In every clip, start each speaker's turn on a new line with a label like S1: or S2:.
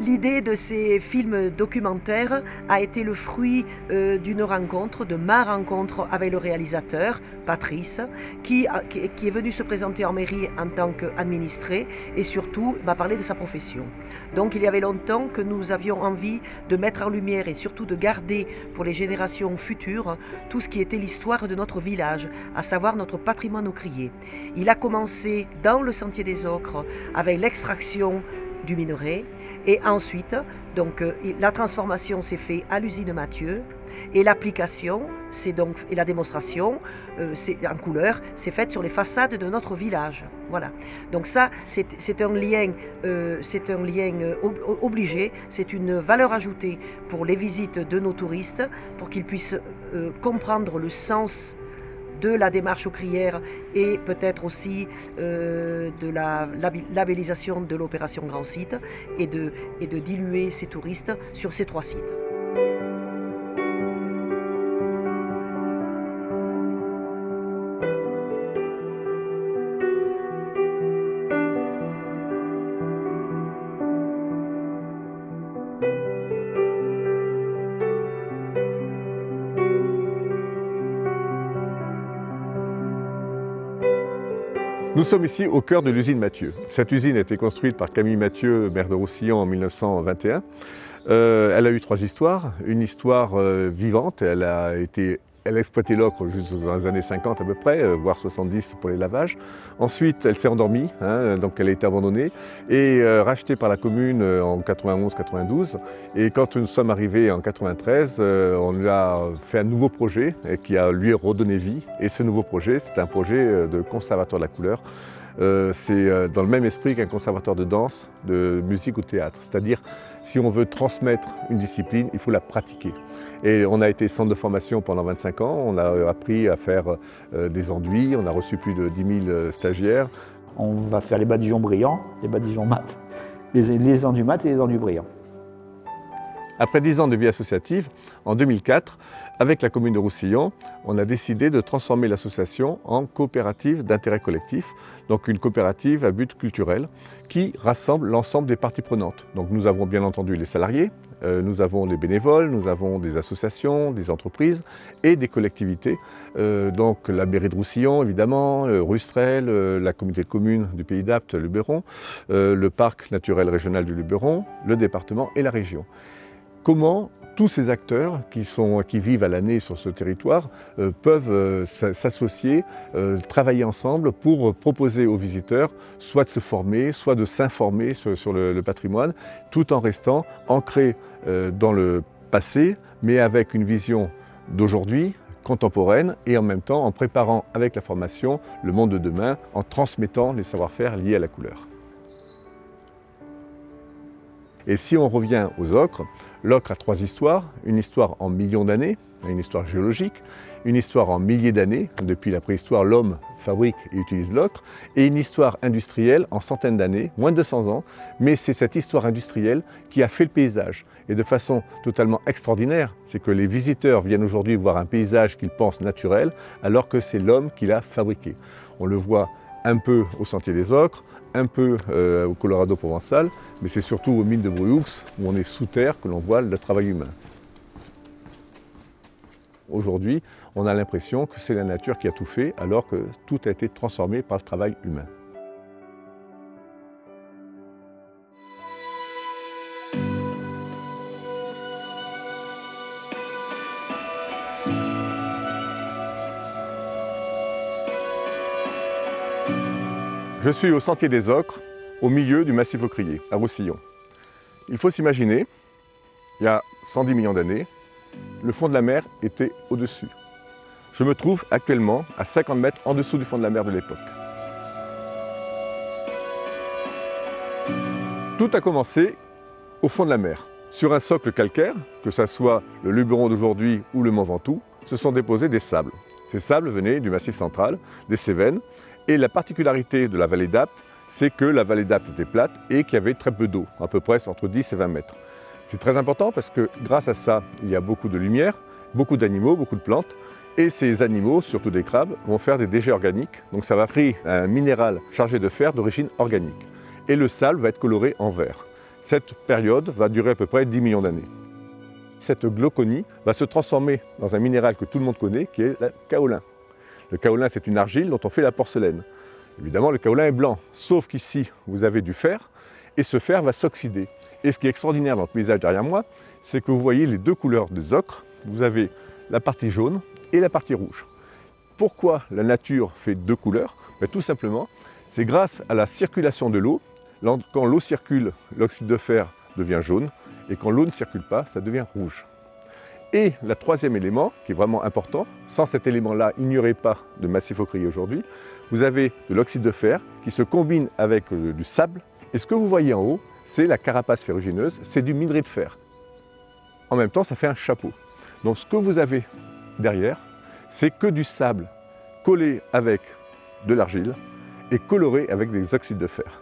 S1: L'idée de ces films documentaires a été le fruit d'une rencontre, de ma rencontre avec le réalisateur, Patrice, qui est venu se présenter en mairie en tant qu'administré et surtout m'a parlé de sa profession. Donc il y avait longtemps que nous avions envie de mettre en lumière et surtout de garder pour les générations futures tout ce qui était l'histoire de notre village, à savoir notre patrimoine ocrier. Il a commencé dans le Sentier des Ocres avec l'extraction du minerai. Et ensuite, donc, la transformation s'est faite à l'usine Mathieu et l'application, et la démonstration en couleur, s'est faite sur les façades de notre village. Voilà. Donc ça, c'est un lien obligé, c'est une valeur ajoutée pour les visites de nos touristes, pour qu'ils puissent comprendre le sens de la démarche ocrière et peut-être aussi de la labellisation de l'opération Grand Site et de diluer ces touristes sur ces 3 sites.
S2: Nous sommes ici au cœur de l'usine Mathieu. Cette usine a été construite par Camille Mathieu, maire de Roussillon en 1921. Elle a eu 3 histoires. Une histoire vivante, elle a exploité l'ocre jusque dans les années 50 à peu près, voire 70 pour les lavages. Ensuite, elle s'est endormie, donc elle a été abandonnée et rachetée par la commune en 91-92. Et quand nous sommes arrivés en 93, on lui a fait un nouveau projet qui a lui redonné vie. Et ce nouveau projet, c'est un projet de conservatoire de la couleur. C'est dans le même esprit qu'un conservatoire de danse, de musique ou de théâtre. C'est-à-dire, si on veut transmettre une discipline, il faut la pratiquer. Et on a été centre de formation pendant 25 ans, on a appris à faire des enduits, on a reçu plus de 10 000 stagiaires.
S3: On va faire les badigeons brillants, les badigeons mat, les enduits mat et les enduits brillants.
S2: Après 10 ans de vie associative, en 2004, avec la commune de Roussillon, on a décidé de transformer l'association en coopérative d'intérêt collectif, donc une coopérative à but culturel qui rassemble l'ensemble des parties prenantes. Donc nous avons bien entendu les salariés, nous avons les bénévoles, nous avons des associations, des entreprises et des collectivités. Donc la mairie de Roussillon évidemment, Rustrel, la communauté de communes du Pays d'Apt, Luberon, le parc naturel régional du Luberon, le département et la région. Comment tous ces acteurs qui vivent à l'année sur ce territoire peuvent s'associer, travailler ensemble pour proposer aux visiteurs soit de se former, soit de s'informer sur le patrimoine, tout en restant ancrés dans le passé, mais avec une vision d'aujourd'hui, contemporaine, et en même temps en préparant avec la formation le monde de demain, en transmettant les savoir-faire liés à la couleur. Et si on revient aux ocres, l'ocre a 3 histoires. Une histoire en millions d'années, une histoire géologique, une histoire en milliers d'années, depuis la préhistoire l'homme fabrique et utilise l'ocre, et une histoire industrielle en centaines d'années, moins de 200 ans, mais c'est cette histoire industrielle qui a fait le paysage. Et de façon totalement extraordinaire, c'est que les visiteurs viennent aujourd'hui voir un paysage qu'ils pensent naturel, alors que c'est l'homme qui l'a fabriqué. On le voit un peu au Sentier des Ocres, un peu au Colorado provençal, mais c'est surtout aux mines de Bruyaux, où on est sous terre, que l'on voit le travail humain. Aujourd'hui, on a l'impression que c'est la nature qui a tout fait, alors que tout a été transformé par le travail humain. Je suis au Sentier des Ocres, au milieu du massif ocrier, à Roussillon. Il faut s'imaginer, il y a 110 millions d'années, le fond de la mer était au-dessus. Je me trouve actuellement à 50 mètres en dessous du fond de la mer de l'époque. Tout a commencé au fond de la mer. Sur un socle calcaire, que ce soit le Luberon d'aujourd'hui ou le Mont Ventoux, se sont déposés des sables. Ces sables venaient du Massif central, des Cévennes, et la particularité de la vallée d'Apt, c'est que la vallée d'Apt était plate et qu'il y avait très peu d'eau, à peu près entre 10 et 20 mètres. C'est très important parce que grâce à ça, il y a beaucoup de lumière, beaucoup d'animaux, beaucoup de plantes, et ces animaux, surtout des crabes, vont faire des déchets organiques, donc ça va créer un minéral chargé de fer d'origine organique. Et le sable va être coloré en vert. Cette période va durer à peu près 10 millions d'années. Cette glauconie va se transformer dans un minéral que tout le monde connaît, qui est le kaolin. Le kaolin, c'est une argile dont on fait la porcelaine. Évidemment, le kaolin est blanc, sauf qu'ici, vous avez du fer, et ce fer va s'oxyder. Et ce qui est extraordinaire dans le paysage derrière moi, c'est que vous voyez les deux couleurs des ocres. Vous avez la partie jaune et la partie rouge. Pourquoi la nature fait deux couleurs? Tout simplement, c'est grâce à la circulation de l'eau. Quand l'eau circule, l'oxyde de fer devient jaune, et quand l'eau ne circule pas, ça devient rouge. Et le troisième élément, qui est vraiment important, sans cet élément-là, il n'y aurait pas de massif ocrier aujourd'hui, vous avez de l'oxyde de fer qui se combine avec du sable. Et ce que vous voyez en haut, c'est la carapace ferrugineuse, c'est du minerai de fer. En même temps, ça fait un chapeau. Donc ce que vous avez derrière, c'est que du sable collé avec de l'argile et coloré avec des oxydes de fer.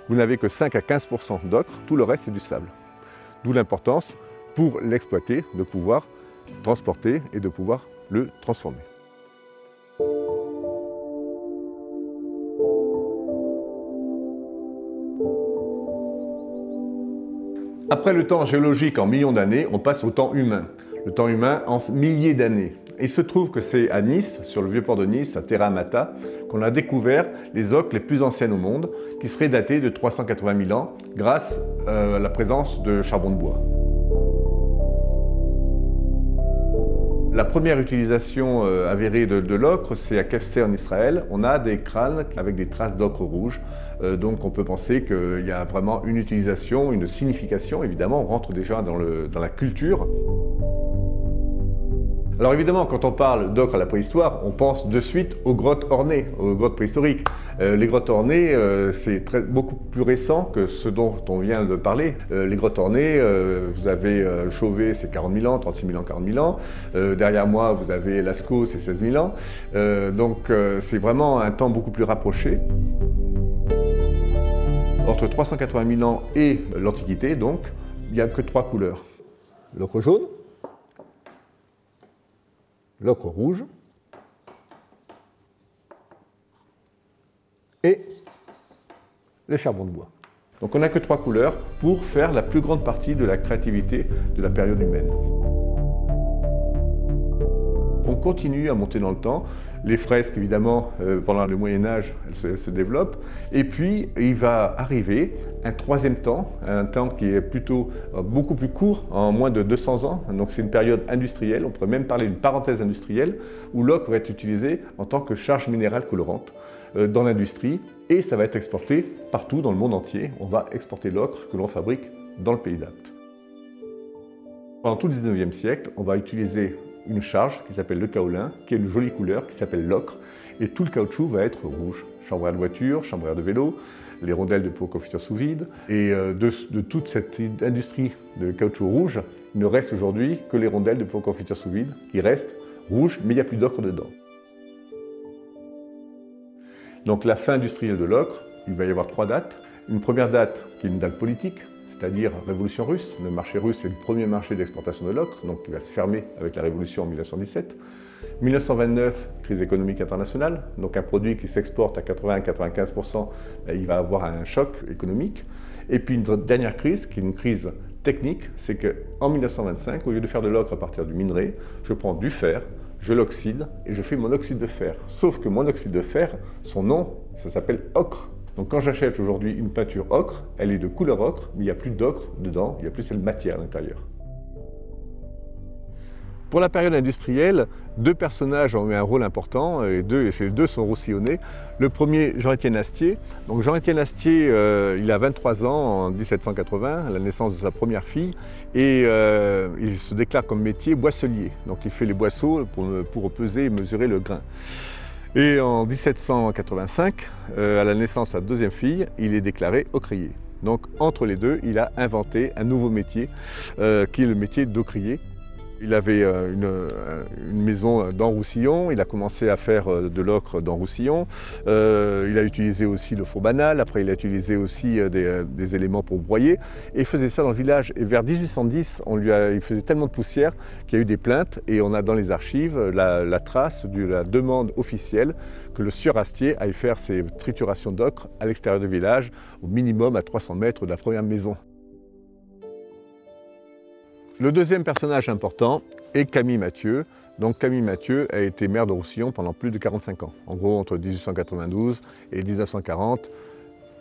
S2: Vous n'avez que 5 à 15% d'ocre, tout le reste c'est du sable. D'où l'importance pour l'exploiter, de pouvoir transporter et de pouvoir le transformer. Après le temps géologique en millions d'années, on passe au temps humain. Le temps humain en milliers d'années. Il se trouve que c'est à Nice, sur le vieux port de Nice, à Terra Amata, qu'on a découvert les ocres les plus anciennes au monde, qui seraient datées de 380 000 ans, grâce à la présence de charbon de bois. La première utilisation avérée de l'ocre, c'est à Kefseh en Israël. On a des crânes avec des traces d'ocre rouge. Donc on peut penser qu'il y a vraiment une utilisation, une signification. Évidemment, on rentre déjà dans la culture. Alors évidemment, quand on parle d'ocre à la préhistoire, on pense de suite aux grottes ornées, aux grottes préhistoriques. Les grottes ornées, c'est beaucoup plus récent que ce dont on vient de parler. Les grottes ornées, vous avez Chauvet, c'est 40 000 ans, 36 000 ans, 40 000 ans. Derrière moi, vous avez Lascaux, c'est 16 000 ans. Donc c'est vraiment un temps beaucoup plus rapproché. Entre 380 000 ans et l'Antiquité, donc, il n'y a que 3 couleurs. L'ocre jaune, l'ocre rouge et le charbon de bois. Donc on n'a que 3 couleurs pour faire la plus grande partie de la créativité de la période humaine. On continue à monter dans le temps. Les fresques, évidemment, pendant le Moyen-Âge, elles se développent. Et puis, il va arriver un troisième temps, un temps qui est plutôt beaucoup plus court, en moins de 200 ans. Donc c'est une période industrielle, on pourrait même parler d'une parenthèse industrielle, où l'ocre va être utilisé en tant que charge minérale colorante dans l'industrie. Et ça va être exporté partout dans le monde entier. On va exporter l'ocre que l'on fabrique dans le pays d'Apt. Pendant tout le 19e siècle, on va utiliser une charge qui s'appelle le kaolin, qui est une jolie couleur, qui s'appelle l'ocre, et tout le caoutchouc va être rouge. Chambre à air de voiture, chambre à air de vélo, les rondelles de pot confiture sous vide, et de toute cette industrie de caoutchouc rouge, il ne reste aujourd'hui que les rondelles de pot confiture sous vide, qui restent rouges, mais il n'y a plus d'ocre dedans. Donc la fin industrielle de l'ocre, il va y avoir 3 dates. Une première date qui est une date politique, c'est-à-dire révolution russe. Le marché russe, c'est le premier marché d'exportation de l'ocre, donc qui va se fermer avec la révolution en 1917. 1929, crise économique internationale, donc un produit qui s'exporte à 80-95%, il va avoir un choc économique. Et puis une dernière crise, qui est une crise technique, c'est qu'en 1925, au lieu de faire de l'ocre à partir du minerai, je prends du fer, je l'oxyde et je fais mon oxyde de fer. Sauf que mon oxyde de fer, son nom, ça s'appelle ocre. Donc quand j'achète aujourd'hui une peinture ocre, elle est de couleur ocre, mais il n'y a plus d'ocre dedans, il n'y a plus cette matière à l'intérieur. Pour la période industrielle, 2 personnages ont eu un rôle important, et ces deux sont roussillonnés. Le premier, Jean-Étienne Astier. Donc Jean-Étienne Astier, il a 23 ans en 1780, à la naissance de sa première fille, et il se déclare comme métier boisselier. Donc il fait les boisseaux pour peser et mesurer le grain. Et en 1785, à la naissance de sa deuxième fille, il est déclaré ocrier. Donc entre les deux, il a inventé un nouveau métier, qui est le métier d'ocrier. Il avait une maison dans Roussillon, il a commencé à faire de l'ocre dans Roussillon. Il a utilisé aussi le four banal, après il a utilisé aussi des éléments pour broyer. Et il faisait ça dans le village. Et vers 1810, il faisait tellement de poussière qu'il y a eu des plaintes. Et on a dans les archives la trace de la demande officielle que le sieur Astier aille faire ses triturations d'ocre à l'extérieur du village, au minimum à 300 mètres de la première maison. Le deuxième personnage important est Camille Mathieu. Donc Camille Mathieu a été maire de Roussillon pendant plus de 45 ans. En gros, entre 1892 et 1940,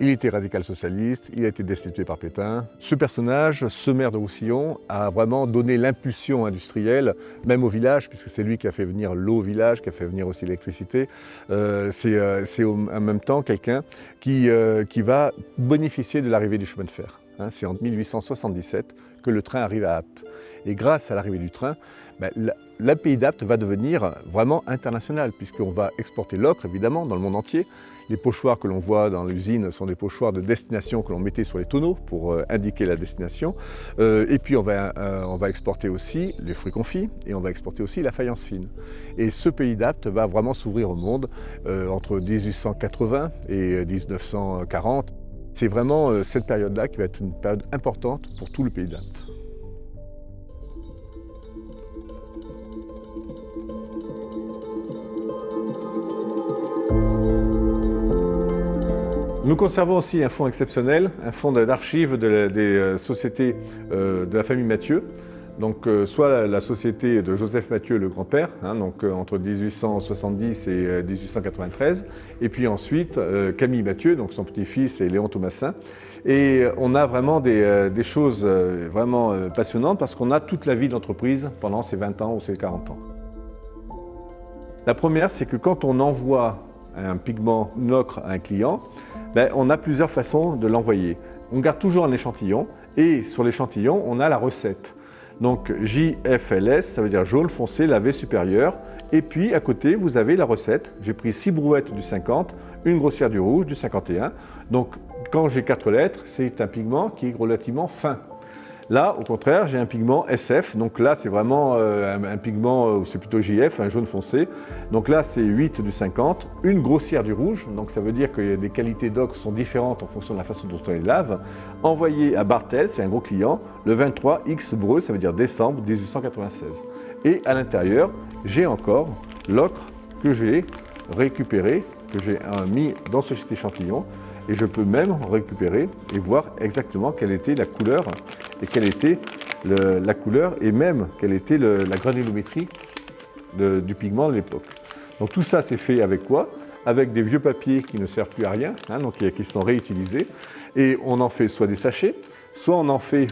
S2: il était radical-socialiste, il a été destitué par Pétain. Ce personnage, ce maire de Roussillon, a vraiment donné l'impulsion industrielle, même au village, puisque c'est lui qui a fait venir l'eau au village, qui a fait venir aussi l'électricité. C'est en même temps quelqu'un qui va bénéficier de l'arrivée du chemin de fer. C'est en 1877 que le train arrive à Apt. Et grâce à l'arrivée du train, la Pays d'Apt va devenir vraiment internationale, puisqu'on va exporter l'ocre, évidemment, dans le monde entier. Les pochoirs que l'on voit dans l'usine sont des pochoirs de destination que l'on mettait sur les tonneaux pour indiquer la destination. Et puis on va exporter aussi les fruits confits et on va exporter aussi la faïence fine. Et ce Pays d'Apt va vraiment s'ouvrir au monde entre 1880 et 1940. C'est vraiment cette période-là qui va être une période importante pour tout le Pays d'Apt. Nous conservons aussi un fonds exceptionnel, un fonds d'archives des sociétés de la famille Mathieu. Donc, soit la société de Joseph Mathieu, le grand-père, donc entre 1870 et 1893, et puis ensuite Camille Mathieu, donc son petit-fils, et Léon Thomassin. Et on a vraiment des choses vraiment passionnantes parce qu'on a toute la vie d'entreprise pendant ces 20 ans ou ces 40 ans. La première, c'est que quand on envoie un pigment, une ocre à un client, on a plusieurs façons de l'envoyer. On garde toujours un échantillon et sur l'échantillon, on a la recette. Donc JFLS, ça veut dire jaune foncé lavé supérieur. Et puis à côté, vous avez la recette. J'ai pris 6 brouettes du 50, une grossière du rouge du 51. Donc quand j'ai 4 lettres, c'est un pigment qui est relativement fin. Là, au contraire, j'ai un pigment SF, donc là c'est vraiment un pigment, c'est plutôt JF, un jaune foncé. Donc là c'est 8 du 50, une grossière du rouge, donc ça veut dire que les qualités d'ocre sont différentes en fonction de la façon dont on les lave. Envoyé à Bartel, c'est un gros client, le 23 X breu, ça veut dire décembre 1896. Et à l'intérieur, j'ai encore l'ocre que j'ai récupéré, que j'ai mis dans ce échantillon. Et je peux même récupérer et voir exactement quelle était la couleur et quelle était la couleur et même quelle était la granulométrie du pigment de l'époque. Donc tout ça c'est fait avec quoi? Avec des vieux papiers qui ne servent plus à rien, donc qui sont réutilisés. Et on en fait soit des sachets, soit on en fait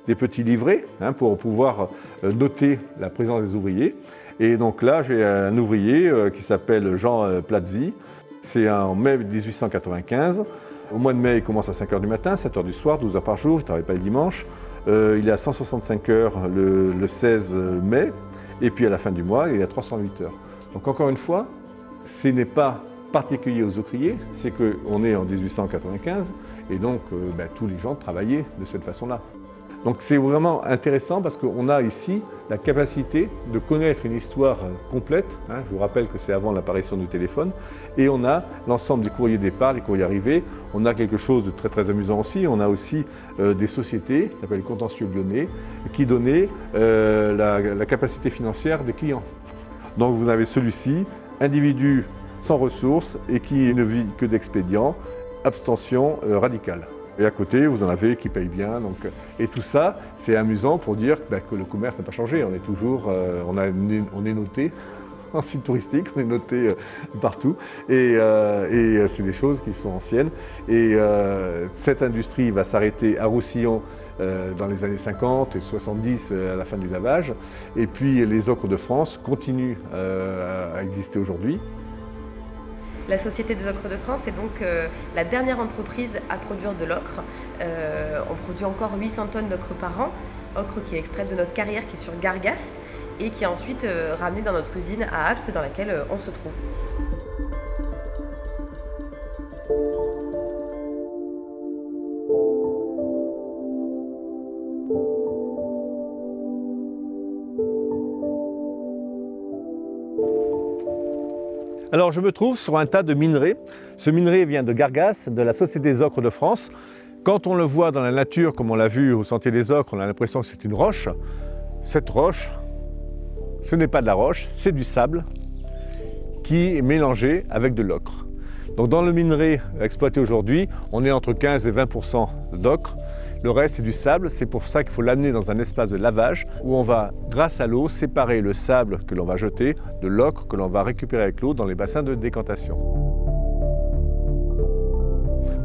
S2: des petits livrets pour pouvoir noter la présence des ouvriers. Et donc là j'ai un ouvrier qui s'appelle Jean Plazzi. C'est en mai 1895. Au mois de mai, il commence à 5 h du matin, 7 h du soir, 12 heures par jour, il ne travaille pas le dimanche. Il est à 165 heures le 16 mai, et puis à la fin du mois, il est à 308 heures. Donc encore une fois, ce n'est pas particulier aux ouvriers, c'est qu'on est en 1895, et donc tous les gens travaillaient de cette façon-là. Donc c'est vraiment intéressant parce qu'on a ici la capacité de connaître une histoire complète. Je vous rappelle que c'est avant l'apparition du téléphone. Et on a l'ensemble des courriers départ, les courriers arrivés. On a quelque chose de très très amusant aussi. On a aussi des sociétés, qui s'appellent contentieux lyonnais, qui donnaient la capacité financière des clients. Donc vous avez celui-ci, individu sans ressources et qui ne vit que d'expédients, abstention radicale. Et à côté, vous en avez qui payent bien. Donc, et tout ça, c'est amusant pour dire que le commerce n'a pas changé. On est toujours, on est noté en site touristique, on est noté partout. Et c'est des choses qui sont anciennes. Et cette industrie va s'arrêter à Roussillon dans les années 50 et 70 à la fin du lavage. Et puis les ocres de France continuent à exister aujourd'hui.
S4: La Société des ocres de France est donc la dernière entreprise à produire de l'ocre. On produit encore 800 tonnes d'ocre par an, ocre qui est extraite de notre carrière qui est sur Gargas et qui est ensuite ramenée dans notre usine à Apt dans laquelle on se trouve.
S2: Alors je me trouve sur un tas de minerais. Ce minerai vient de Gargas, de la Société des ocres de France. Quand on le voit dans la nature, comme on l'a vu au Sentier des ocres, on a l'impression que c'est une roche. Cette roche, ce n'est pas de la roche, c'est du sable qui est mélangé avec de l'ocre. Donc dans le minerai exploité aujourd'hui, on est entre 15 et 20% d'ocre. Le reste, c'est du sable. C'est pour ça qu'il faut l'amener dans un espace de lavage où on va, grâce à l'eau, séparer le sable que l'on va jeter de l'ocre que l'on va récupérer avec l'eau dans les bassins de décantation.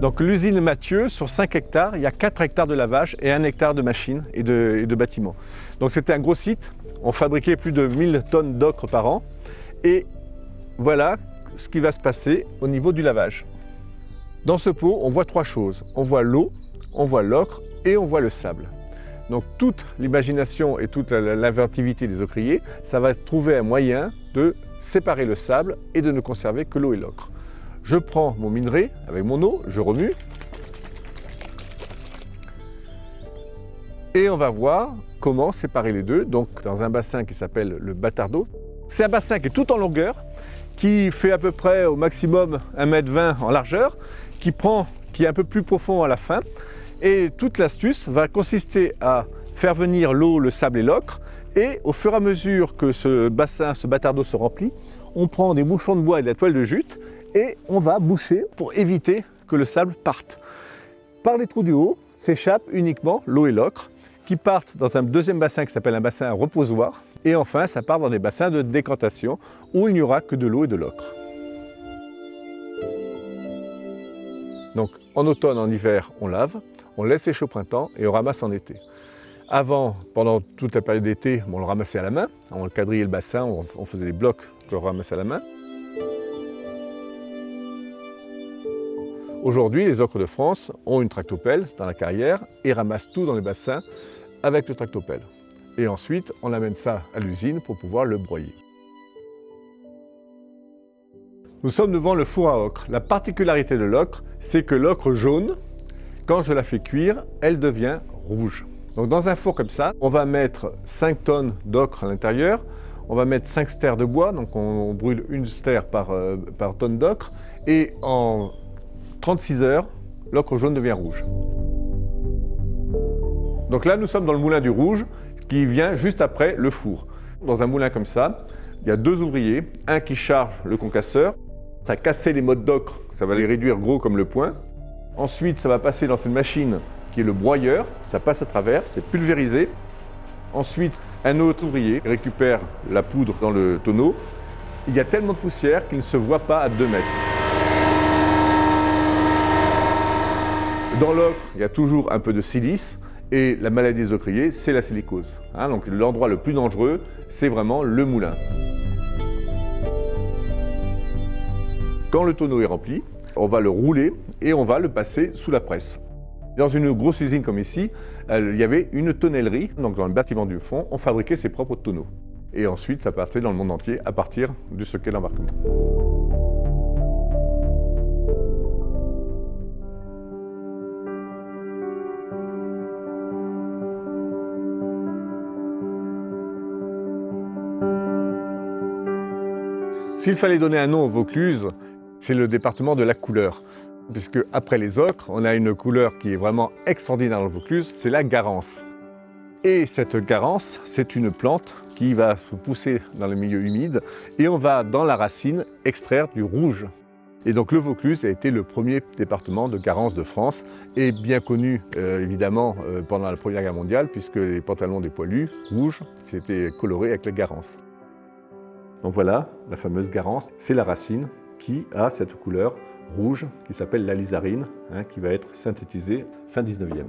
S2: Donc l'usine Mathieu, sur 5 hectares, il y a 4 hectares de lavage et 1 hectare de machines et de bâtiments. Donc c'était un gros site. On fabriquait plus de 1000 tonnes d'ocre par an. Et voilà ce qui va se passer au niveau du lavage. Dans ce pot, on voit 3 choses. On voit l'eau, on voit l'ocre et on voit le sable. Donc toute l'imagination et toute l'inventivité des ocriers, ça va trouver un moyen de séparer le sable et de ne conserver que l'eau et l'ocre. Je prends mon minerai avec mon eau, je remue. Et on va voir comment séparer les deux, donc dans un bassin qui s'appelle le Batardeau. C'est un bassin qui est tout en longueur, qui fait à peu près au maximum 1,20 m en largeur, qui est un peu plus profond à la fin. Et toute l'astuce va consister à faire venir l'eau, le sable et l'ocre. Et au fur et à mesure que ce bassin, ce Batardeau se remplit, on prend des bouchons de bois et de la toile de jute et on va boucher pour éviter que le sable parte. Par les trous du haut s'échappe uniquement l'eau et l'ocre qui partent dans un deuxième bassin qui s'appelle un bassin reposoir. Et enfin, ça part dans des bassins de décantation où il n'y aura que de l'eau et de l'ocre. Donc en automne, en hiver, on lave, on laisse sécher au printemps et on ramasse en été. Avant, pendant toute la période d'été, on le ramassait à la main, on quadrillait le bassin, on faisait des blocs que l'on ramassait à la main. Aujourd'hui, les ocres de France ont une tractopelle dans la carrière et ramassent tout dans les bassins avec le tractopelle. Et ensuite, on amène ça à l'usine pour pouvoir le broyer. Nous sommes devant le four à ocre. La particularité de l'ocre, c'est que l'ocre jaune, quand je la fais cuire, elle devient rouge. Donc dans un four comme ça, on va mettre 5 tonnes d'ocre à l'intérieur, on va mettre 5 stères de bois, donc on brûle une stère par tonne d'ocre, et en 36 heures, l'ocre jaune devient rouge. Donc là, nous sommes dans le moulin du rouge, qui vient juste après le four. Dans un moulin comme ça, il y a 2 ouvriers, un qui charge le concasseur, ça va casser les mottes d'ocre, ça va les réduire gros comme le poing. Ensuite, ça va passer dans une machine qui est le broyeur, ça passe à travers, c'est pulvérisé. Ensuite, un autre ouvrier récupère la poudre dans le tonneau. Il y a tellement de poussière qu'il ne se voit pas à 2 mètres. Dans l'ocre, il y a toujours un peu de silice. Et la maladie des ocriers, c'est la silicose. Donc l'endroit le plus dangereux, c'est vraiment le moulin. Quand le tonneau est rempli, on va le rouler et on va le passer sous la presse. Dans une grosse usine comme ici, il y avait une tonnellerie. Donc dans le bâtiment du fond, on fabriquait ses propres tonneaux. Et ensuite, ça partait dans le monde entier à partir de ce qu'est l'embarquement. S'il fallait donner un nom au Vaucluse, c'est le département de la couleur. Puisque après les ocres, on a une couleur qui est vraiment extraordinaire dans le Vaucluse, c'est la garance. Et cette garance, c'est une plante qui va se pousser dans le milieu humide et on va, dans la racine, extraire du rouge. Et donc le Vaucluse a été le premier département de garance de France et bien connu évidemment pendant la Première Guerre mondiale puisque les pantalons des poilus rouges s'étaient colorés avec la garance. Donc voilà, la fameuse garance, c'est la racine qui a cette couleur rouge qui s'appelle l'alizarine, qui va être synthétisée fin 19e.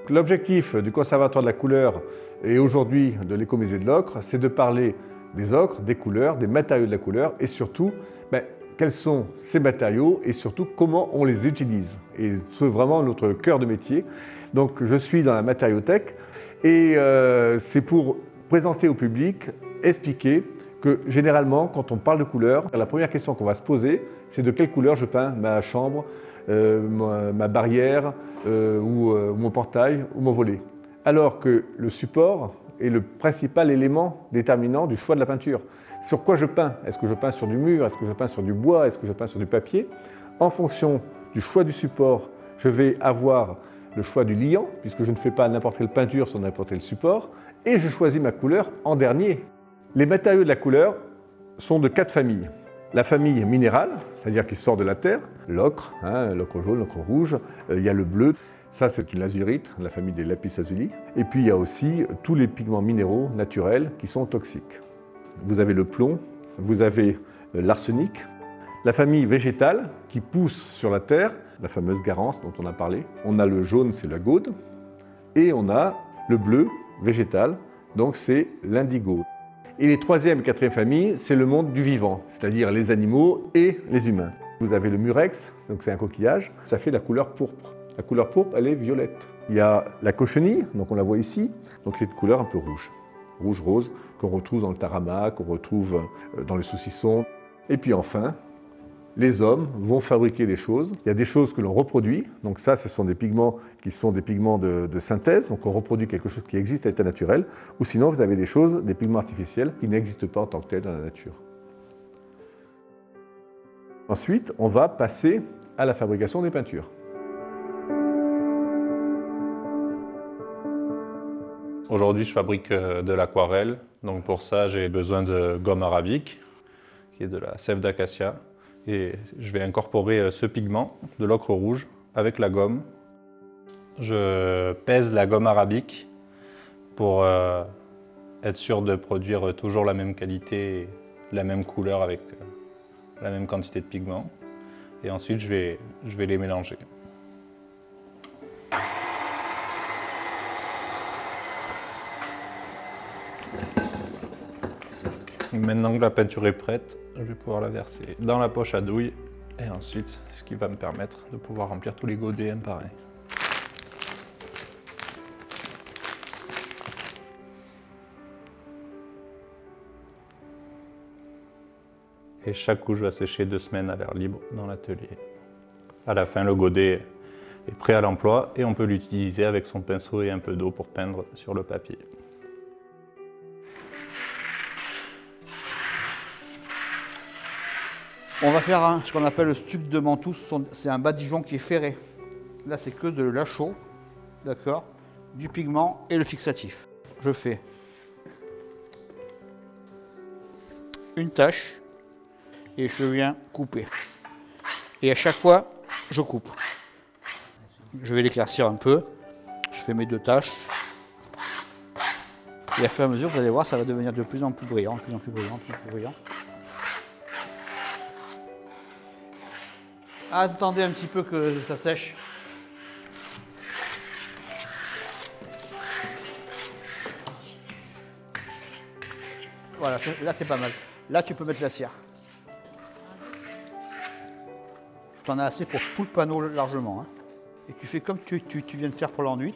S2: L'objectif du Conservatoire de la couleur et aujourd'hui de l'écomusée de l'ocre, c'est de parler des ocres, des couleurs, des matériaux de la couleur et surtout quels sont ces matériaux et surtout comment on les utilise. Et c'est vraiment notre cœur de métier. Donc je suis dans la matériothèque et c'est pour présenter au public, expliquer que généralement, quand on parle de couleur, la première question qu'on va se poser, c'est de quelle couleur je peins ma chambre, ma barrière, ou mon portail, ou mon volet. Alors que le support est le principal élément déterminant du choix de la peinture. Sur quoi je peins? Est-ce que je peins sur du mur? Est-ce que je peins sur du bois? Est-ce que je peins sur du papier? En fonction du choix du support, je vais avoir le choix du liant, puisque je ne fais pas n'importe quelle peinture sur n'importe quel support, et je choisis ma couleur en dernier. Les matériaux de la couleur sont de 4 familles. La famille minérale, c'est-à-dire qui sort de la terre, l'ocre, l'ocre jaune, l'ocre rouge, il y a le bleu. Ça, c'est une lazurite, la famille des lapis lazuli. Et puis, il y a aussi tous les pigments minéraux naturels qui sont toxiques. Vous avez le plomb, vous avez l'arsenic, la famille végétale qui pousse sur la terre, la fameuse garance dont on a parlé. On a le jaune, c'est la gaude, et on a le bleu végétal, donc c'est l'indigo. Et les troisième et quatrième familles, c'est le monde du vivant, c'est-à-dire les animaux et les humains. Vous avez le murex, donc c'est un coquillage, ça fait la couleur pourpre. La couleur pourpre, elle est violette. Il y a la cochenille, donc on la voit ici, donc c'est de couleur un peu rouge, rouge-rose, qu'on retrouve dans le tarama, qu'on retrouve dans le saucisson. Et puis enfin, les hommes vont fabriquer des choses. Il y a des choses que l'on reproduit, donc ça, ce sont des pigments qui sont des pigments de synthèse, donc on reproduit quelque chose qui existe à l'état naturel, ou sinon vous avez des choses, des pigments artificiels qui n'existent pas en tant que tels dans la nature. Ensuite, on va passer à la fabrication des peintures.
S5: Aujourd'hui, je fabrique de l'aquarelle. Donc pour ça, j'ai besoin de gomme arabique, qui est de la sève d'acacia. Et je vais incorporer ce pigment de l'ocre rouge avec la gomme. Je pèse la gomme arabique pour être sûr de produire toujours la même qualité, et la même couleur avec la même quantité de pigment. Et ensuite, je vais les mélanger. Maintenant que la peinture est prête, je vais pouvoir la verser dans la poche à douille et ensuite, ce qui va me permettre de pouvoir remplir tous les godets un par un. Et chaque couche va sécher 2 semaines à l'air libre dans l'atelier. À la fin, le godet est prêt à l'emploi et on peut l'utiliser avec son pinceau et un peu d'eau pour peindre sur le papier.
S3: On va faire ce qu'on appelle le stuc de Mantoue. C'est un badigeon qui est ferré. Là, c'est que de la chaux, d'accord, du pigment et le fixatif. Je fais une tache et je viens couper. Et à chaque fois, je coupe. Je vais l'éclaircir un peu. Je fais mes 2 taches. Et à fur et à mesure, vous allez voir, ça va devenir de plus en plus brillant, de plus en plus brillant, de plus en plus brillant. Attendez un petit peu que ça sèche. Voilà, là c'est pas mal. Là tu peux mettre la cire. Tu en as assez pour tout le panneau largement. Hein. Et tu fais comme tu viens de faire pour l'enduit,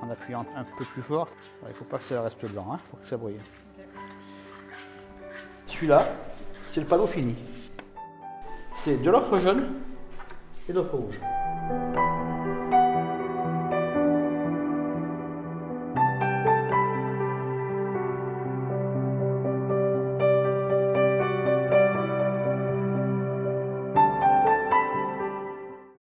S3: en appuyant un peu plus fort. Il ne faut pas que ça reste blanc, il faut que ça brille. Celui-là, c'est le panneau fini. C'est de l'ocre jaune et de l'ocre rouge.